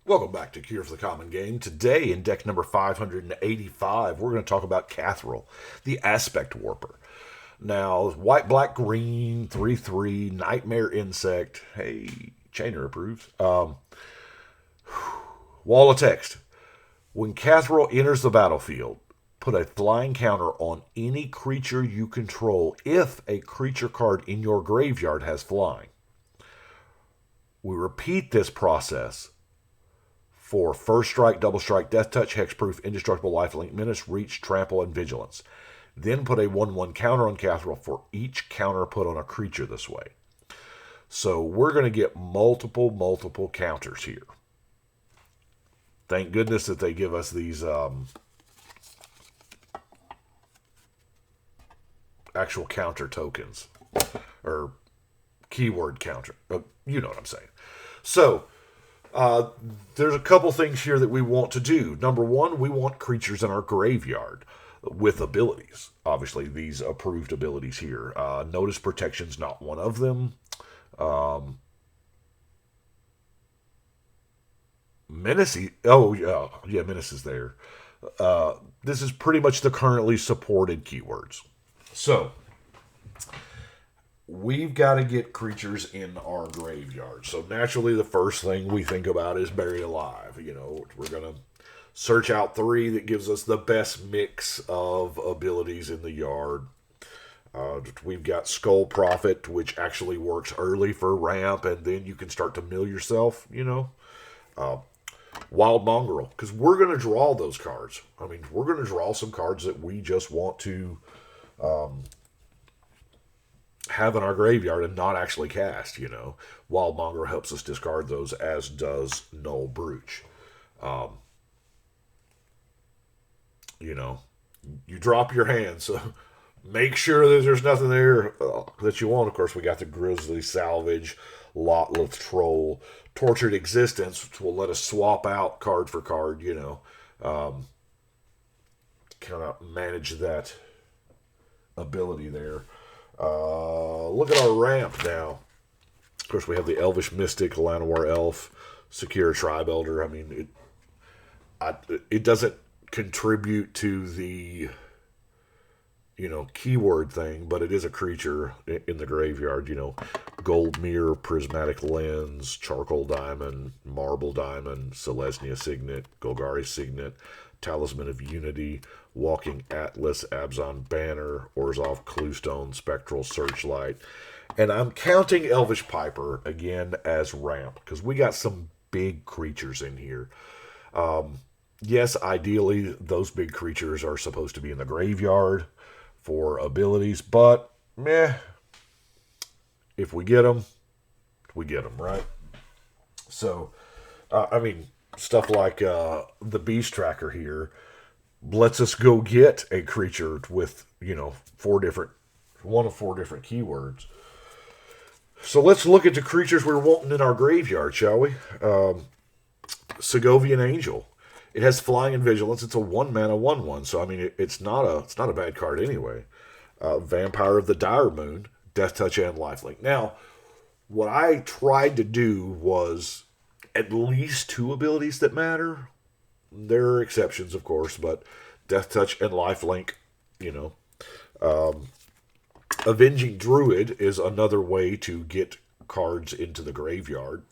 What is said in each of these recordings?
Welcome back to Cure for the Common Game. Today, in deck number 585, we're going to talk about Kathril, the Aspect Warper. Now, white, black, green, 3/3, Nightmare Insect. Hey, Chainer approves. Wall of text. When Kathril enters the battlefield, put a flying counter on any creature you control if a creature card in your graveyard has flying. We repeat this process for First Strike, Double Strike, Death Touch, Hexproof, Indestructible, Lifelink, Menace, Reach, Trample, and Vigilance. Then put a 1/1 counter on Kathril for each counter put on a creature this way. So we're going to get multiple counters here. Thank goodness that they give us these actual counter tokens. Or keyword counter. You know what I'm saying. So, there's a couple things here that we want to do. Number one, we want creatures in our graveyard with abilities. Obviously, these approved abilities here. Notice Protection's not one of them. Menace. Oh, yeah, Menace is there. This is pretty much the currently supported keywords. So, we've got to get creatures in our graveyard. So naturally, the first thing we think about is Buried Alive. You know, we're going to search out 3 that gives us the best mix of abilities in the yard. We've got Skull Prophet, which actually works early for ramp, and then you can start to mill yourself, you know. Wild Mongrel, because we're going to draw those cards. I mean, we're going to draw some cards that we just want to have in our graveyard and not actually cast, you know. Wild Mongrel helps us discard those, as does Null Brooch. You know, you drop your hand, so make sure that there's nothing there that you want. Of course, we got the Grizzly Salvage, Lotleth Troll, Tortured Existence, which will let us swap out card for card, you know. Kind of manage that ability there. Look at our ramp now. Of course, we have the Elvish Mystic, Llanowar Elf, Secure Tribe Elder. I mean, it doesn't contribute to the, you know, keyword thing, but it is a creature in the graveyard. You know, Gold Mirror, Prismatic Lens, Charcoal Diamond, Marble Diamond, Selesnya Signet, Golgari Signet, Talisman of Unity, Walking Atlas, Abzan Banner, Orzhov Cluestone, Spectral Searchlight. And I'm counting Elvish Piper again as ramp, because we got some big creatures in here. Yes, ideally, those big creatures are supposed to be in the graveyard for abilities, but meh. If we get them, right? So, I mean, stuff like the Beast Tracker here lets us go get a creature with, you know, 4 different keywords. So let's look at the creatures we're wanting in our graveyard, shall we? Segovian Angel. It has Flying and Vigilance. It's a 1-mana 1/1, so I mean it's not a bad card anyway. Vampire of the Dire Moon, Death Touch and Lifelink. Now, what I tried to do was at least 2 abilities that matter. There are exceptions, of course, but Death Touch and Lifelink, you know. Avenging Druid is another way to get cards into the graveyard.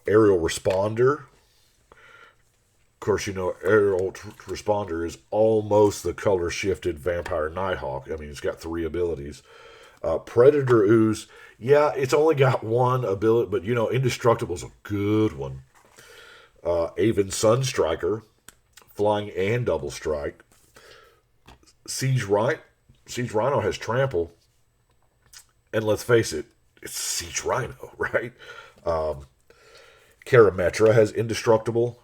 Aerial Responder. Of course, you know, Aerial Responder is almost the color-shifted Vampire Nighthawk. I mean, it's got 3 abilities. Predator Ooze, yeah, it's only got 1 ability, but, you know, Indestructible's a good one. Aven Sunstriker, Flying and Double Strike. Siege Rhino has Trample. And let's face it, it's Siege Rhino, right? Karametra has Indestructible.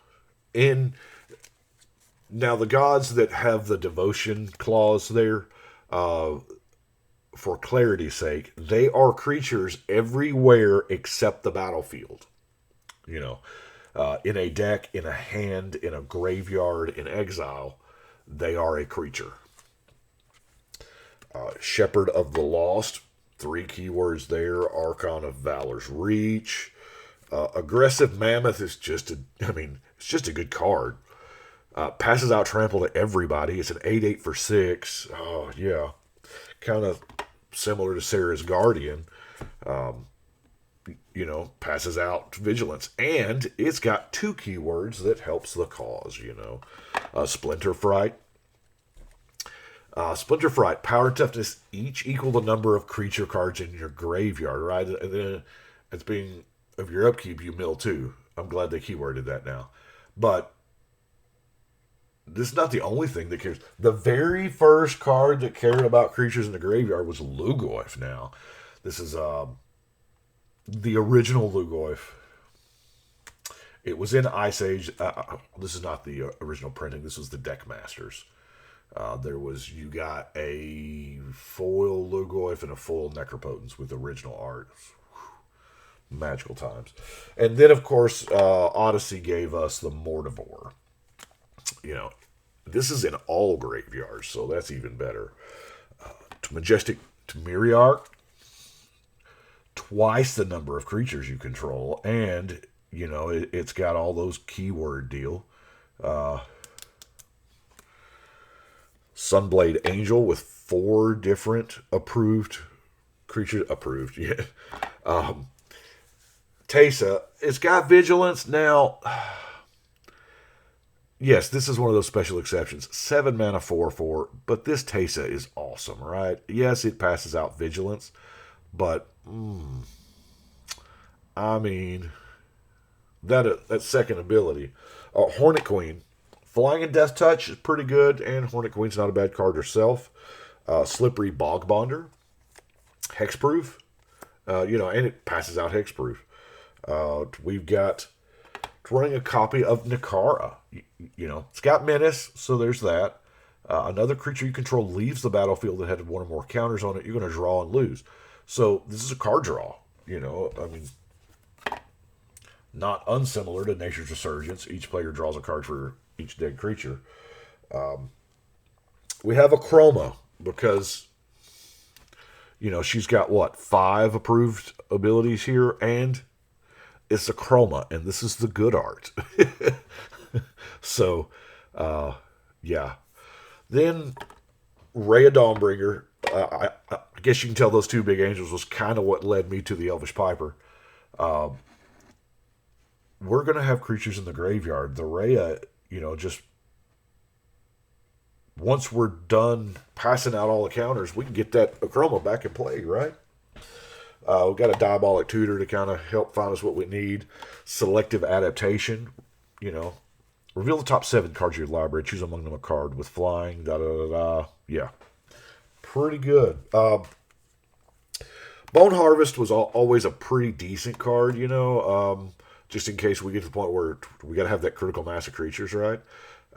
Now, the gods that have the devotion clause there, for clarity's sake, they are creatures everywhere except the battlefield. You know, in a deck, in a hand, in a graveyard, in exile, they are a creature. Shepherd of the Lost, 3 keywords there. Archon of Valor's Reach. Aggressive Mammoth is it's just a good card. Passes out trample to everybody. It's an 8/8 for 6. Oh, yeah. Kind of similar to Sarah's Guardian. Passes out vigilance. And it's got 2 keywords that helps the cause, Splinter Fright. Splinter Fright, power and toughness each equal the number of creature cards in your graveyard, right? And then at the beginning of your upkeep, you mill 2. I'm glad they keyworded that now. But this is not the only thing that cares. The very first card that cared about creatures in the graveyard was Lugoif now. This is the original Lugoif. It was in Ice Age. This is not the original printing. This was the Deck Masters. You got a foil Lugoif and a foil Necropotence with original art. Magical times. And then, of course, Odyssey gave us the Mortivore. This is in all graveyards, so that's even better. Majestic Temeriarch, twice the number of creatures you control, and, it's got all those keyword deal. Sunblade Angel with 4 different approved creatures. Approved, yeah. Teysa, it's got vigilance. Now, yes, this is one of those special exceptions. 7 mana, 4/4, but this Teysa is awesome, right? Yes, it passes out vigilance, but, that second ability. Hornet Queen. Flying and Death Touch is pretty good, and Hornet Queen's not a bad card herself. Slippery Bogbonder. Hexproof. And it passes out Hexproof. We've got running a copy of Nikara. It's got Maness, so there's that. Another creature you control leaves the battlefield that had 1 or more counters on it. You're going to draw and lose. So this is a card draw. Not unsimilar to Nature's Resurgence. Each player draws a card for each dead creature. We have a Chroma because, she's got 5 approved abilities here, and it's a Chroma, and this is the good art. So, yeah. Then Rhea Dawnbringer. I guess you can tell those 2 big angels was kind of what led me to the Elvish Piper. We're going to have creatures in the graveyard. The Rhea, just once we're done passing out all the counters, we can get that Chroma back in play, right? We've got a Diabolic Tutor to kind of help find us what we need. Selective Adaptation, reveal the top 7 cards of your library. Choose among them a card with flying, da-da-da-da. Yeah. Pretty good. Bone Harvest was always a pretty decent card, just in case we get to the point where we got to have that critical mass of creatures, right?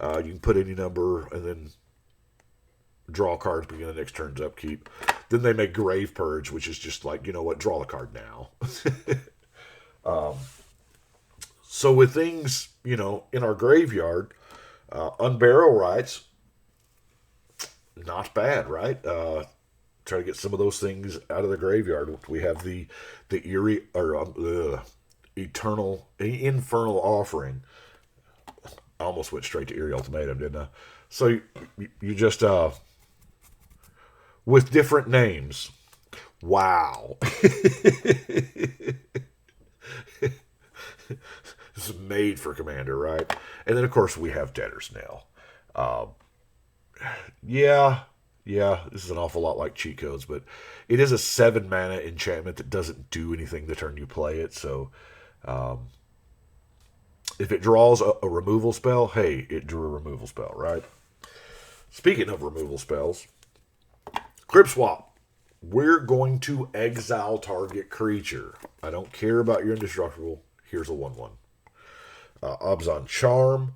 You can put any number and then draw a card at the beginning of the next turn's upkeep. Then they make Grave Purge, which is just like, draw the card now. So with things, in our graveyard, Unburial Rites, not bad, right? Try to get some of those things out of the graveyard. We have the eerie or Infernal Offering. I almost went straight to Eerie Ultimatum, didn't I? So you just with different names. Wow. This is made for Commander, right? And then of course we have Debtor's Nail. Yeah, this is an awful lot like cheat codes, but it is a 7 mana enchantment that doesn't do anything the turn you play it. So, if it draws a removal spell, hey, it drew a removal spell, right? Speaking of removal spells, Crypt Swap. We're going to exile target creature. I don't care about your indestructible. Here's a 1/1. Abzan Charm,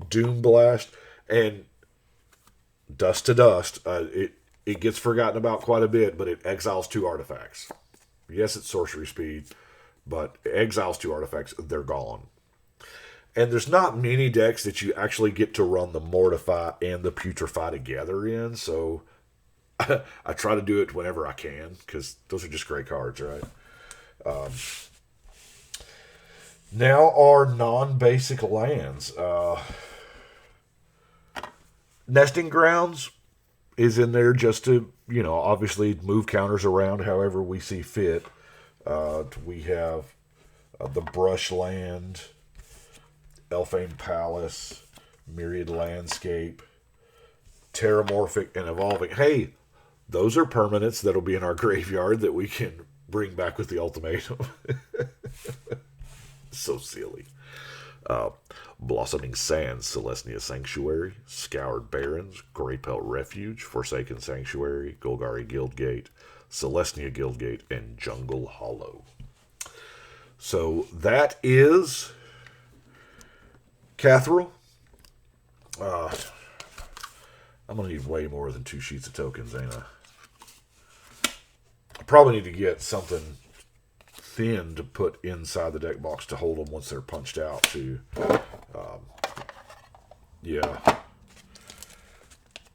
Doom Blast, and Dust to Dust. It gets forgotten about quite a bit, but it exiles 2 artifacts. Yes, it's sorcery speed, but it exiles 2 artifacts. They're gone. And there's not many decks that you actually get to run the Mortify and the Putrefy together in, so I try to do it whenever I can, because those are just great cards, right? Now our non-basic lands. Nesting Grounds is in there just to, obviously move counters around however we see fit. We have the Brushland, Elfane Palace, Myriad Landscape, Terramorphic, and Evolving. Hey, those are permanents that'll be in our graveyard that we can bring back with the ultimatum. So silly. Blossoming Sands, Celestia Sanctuary, Scoured Barrens, Greypelt Refuge, Forsaken Sanctuary, Golgari Guildgate, Celestia Guildgate, and Jungle Hollow. So that is Kathril. I'm going to need way more than 2 sheets of tokens, ain't I? I probably need to get something thin to put inside the deck box to hold them once they're punched out, too. Yeah.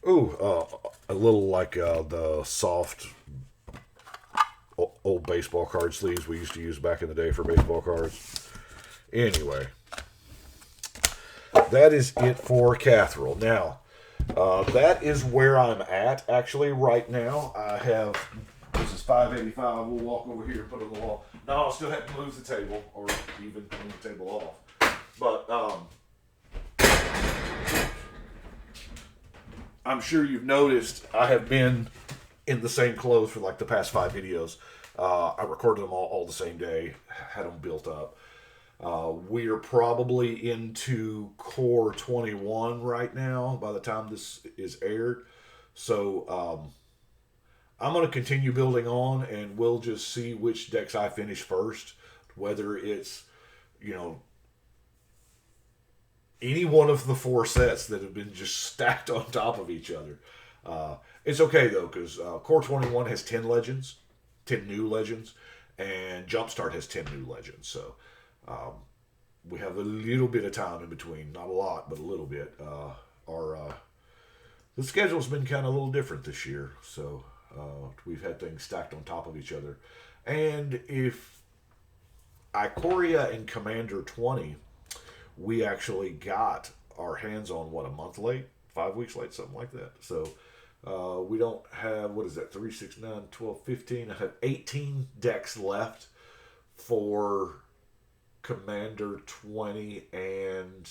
Ooh, a little like the soft old baseball card sleeves we used to use back in the day for baseball cards. Anyway, that is it for Kathril. Now, that is where I'm at, actually, right now. I have, this is 585. We'll walk over here and put it on the wall. No, I'll still have to move the table, or even move the table off. But, I'm sure you've noticed I have been in the same clothes for like the past 5 videos. I recorded them all the same day, had them built up. We are probably into core 21 right now by the time this is aired. So I'm going to continue building on, and we'll just see which decks I finish first. Whether it's, any one of the 4 sets that have been just stacked on top of each other. It's okay, though, because Core 21 has 10 legends, 10 new legends, and Jumpstart has 10 new legends. So we have a little bit of time in between. Not a lot, but a little bit. The schedule's been kind of a little different this year. So we've had things stacked on top of each other. And if Ikoria and Commander 20... we actually got our hands on, a month late? 5 weeks late, something like that. So we don't have, 3, 6, 9, 12, 15. I have 18 decks left for Commander 20 and,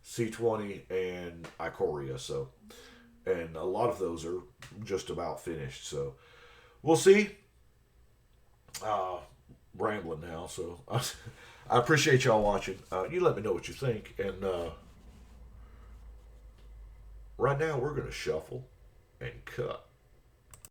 C20 and Ikoria. So, and a lot of those are just about finished. So we'll see. Rambling now, so I appreciate y'all watching. You let me know what you think. And right now, we're going to shuffle and cut.